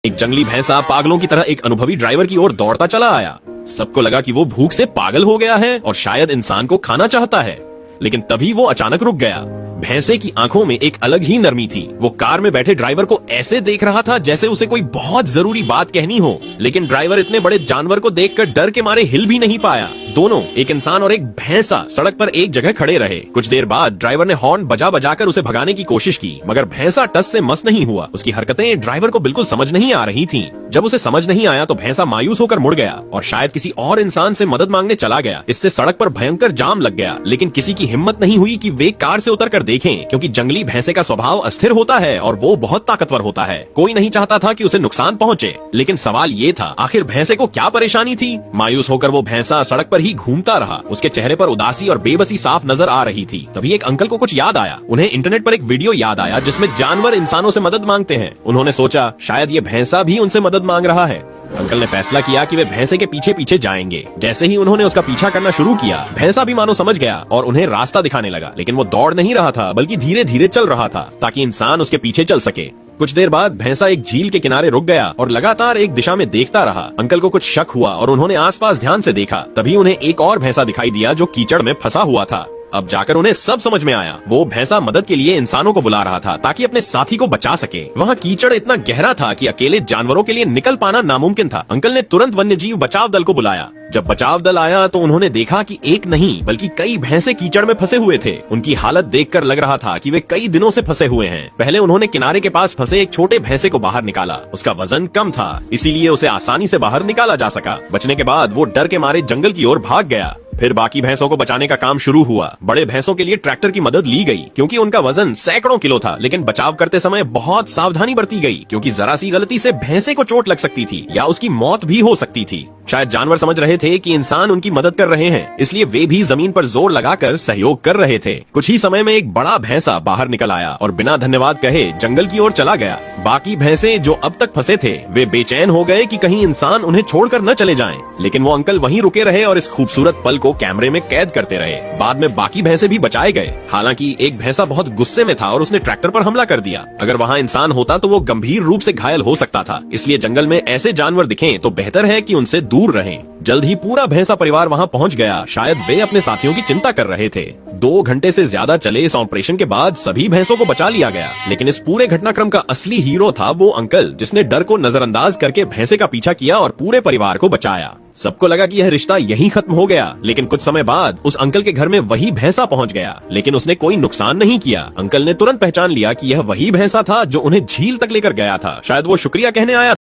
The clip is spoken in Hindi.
एक जंगली भैंसा पागलों की तरह एक अनुभवी ड्राइवर की ओर दौड़ता चला आया। सबको लगा कि वो भूख से पागल हो गया है और शायद इंसान को खाना चाहता है, लेकिन तभी वो अचानक रुक गया। भैंसे की आंखों में एक अलग ही नरमी थी। वो कार में बैठे ड्राइवर को ऐसे देख रहा था जैसे उसे कोई बहुत जरूरी बात कहनी हो, लेकिन ड्राइवर इतने बड़े जानवर को देखकर डर के मारे हिल भी नहीं पाया। दोनों, एक इंसान और एक भैंसा, सड़क पर एक जगह खड़े रहे। कुछ देर बाद ड्राइवर ने हॉर्न बजा बजाकर उसे भगाने की कोशिश की, मगर भैंसा टस से मस नहीं हुआ। उसकी हरकतें ड्राइवर को बिल्कुल समझ नहीं आ रही थीं। जब उसे समझ नहीं आया तो भैंसा मायूस होकर मुड़ गया और शायद किसी और इंसान से मदद मांगने चला गया। इससे सड़क पर भयंकर जाम लग गया, लेकिन किसी की हिम्मत नहीं हुई कि वे कार से उतर कर देखें, क्योंकि जंगली भैंसे का स्वभाव अस्थिर होता है और वो बहुत ताकतवर होता है। कोई नहीं चाहता था कि उसे नुकसान पहुंचे, लेकिन सवाल ये था, आखिर भैंसे को क्या परेशानी थी? मायूस होकर वो भैंसा सड़क पर ही घूमता रहा। उसके चेहरे पर उदासी और बेबसी साफ नजर आ रही थी। तभी एक अंकल को कुछ याद आया। उन्हें इंटरनेट पर एक वीडियो याद आया जिसमें जानवर इंसानों से मदद मांगते हैं। उन्होंने सोचा शायद ये भैंसा भी उनसे मदद मांग रहा है। अंकल ने फैसला किया कि वे भैंसे के पीछे पीछे जाएंगे। जैसे ही उन्होंने उसका पीछा करना शुरू किया, भैंसा भी मानो समझ गया और उन्हें रास्ता दिखाने लगा। लेकिन वो दौड़ नहीं रहा था, बल्कि धीरे धीरे चल रहा था ताकि इंसान उसके पीछे चल सके। कुछ देर बाद भैंसा एक झील के किनारे रुक गया और लगातार एक दिशा में देखता रहा। अंकल को कुछ शक हुआ और उन्होंने आसपास ध्यान से देखा। तभी उन्हें एक और भैंसा दिखाई दिया जो कीचड़ में फंसा हुआ था। अब जाकर उन्हें सब समझ में आया। वो भैंसा मदद के लिए इंसानों को बुला रहा था ताकि अपने साथी को बचा सके। वहाँ कीचड़ इतना गहरा था कि अकेले जानवरों के लिए निकल पाना नामुमकिन था। अंकल ने तुरंत वन्यजीव बचाव दल को बुलाया। जब बचाव दल आया तो उन्होंने देखा कि एक नहीं बल्कि कई भैंसे कीचड़ में फंसे हुए थे। उनकी हालत देखकर लग रहा था कि वे कई दिनों से फंसे हुए हैं। पहले उन्होंने किनारे के पास फंसे एक छोटे भैंसे को बाहर निकाला। उसका वजन कम था, इसीलिए उसे आसानी से बाहर निकाला जा सका। बचने के बाद वो डर के मारे जंगल की ओर भाग गया। फिर बाकी भैंसों को बचाने का काम शुरू हुआ। बड़े भैंसों के लिए ट्रैक्टर की मदद ली गई, क्योंकि उनका वजन सैकड़ों किलो था। लेकिन बचाव करते समय बहुत सावधानी बरती गई, क्योंकि जरा सी गलती से भैंसे को चोट लग सकती थी या उसकी मौत भी हो सकती थी। शायद जानवर समझ रहे थे कि इंसान उनकी मदद कर रहे हैं, इसलिए वे भी जमीन पर जोर लगाकर सहयोग कर रहे थे। कुछ ही समय में एक बड़ा भैंसा बाहर निकल आया और बिना धन्यवाद कहे जंगल की ओर चला गया। बाकी भैंसे जो अब तक फंसे थे, वे बेचैन हो गए कि कहीं इंसान उन्हें छोड़कर न चले जाएं। लेकिन वो अंकल वहीं रुके रहे और इस खूबसूरत पल को कैमरे में कैद करते रहे। बाद में बाकी भैंसे भी बचाए गए। हालांकि एक भैंसा बहुत गुस्से में था और उसने ट्रैक्टर पर हमला कर दिया। अगर वहाँ इंसान होता तो वो गंभीर रूप से घायल हो सकता था। इसलिए जंगल में ऐसे जानवर दिखें तो बेहतर है कि उनसे दूर रहें। जल्द ही पूरा भैंसा परिवार वहाँ पहुँच गया। शायद वे अपने साथियों की चिंता कर रहे थे। 2 घंटे से ज्यादा चले इस ऑपरेशन के बाद सभी भैंसों को बचा लिया गया। लेकिन इस पूरे घटनाक्रम का असली हीरो था वो अंकल, जिसने डर को नजरअंदाज करके भैंसे का पीछा किया और पूरे परिवार को बचाया। सबको लगा कि यह रिश्ता यहीं खत्म हो गया, लेकिन कुछ समय बाद उस अंकल के घर में वही भैंसा पहुंच गया। लेकिन उसने कोई नुकसान नहीं किया। अंकल ने तुरंत पहचान लिया कि यह वही भैंसा था जो उन्हें झील तक लेकर गया था। शायद वो शुक्रिया कहने आया।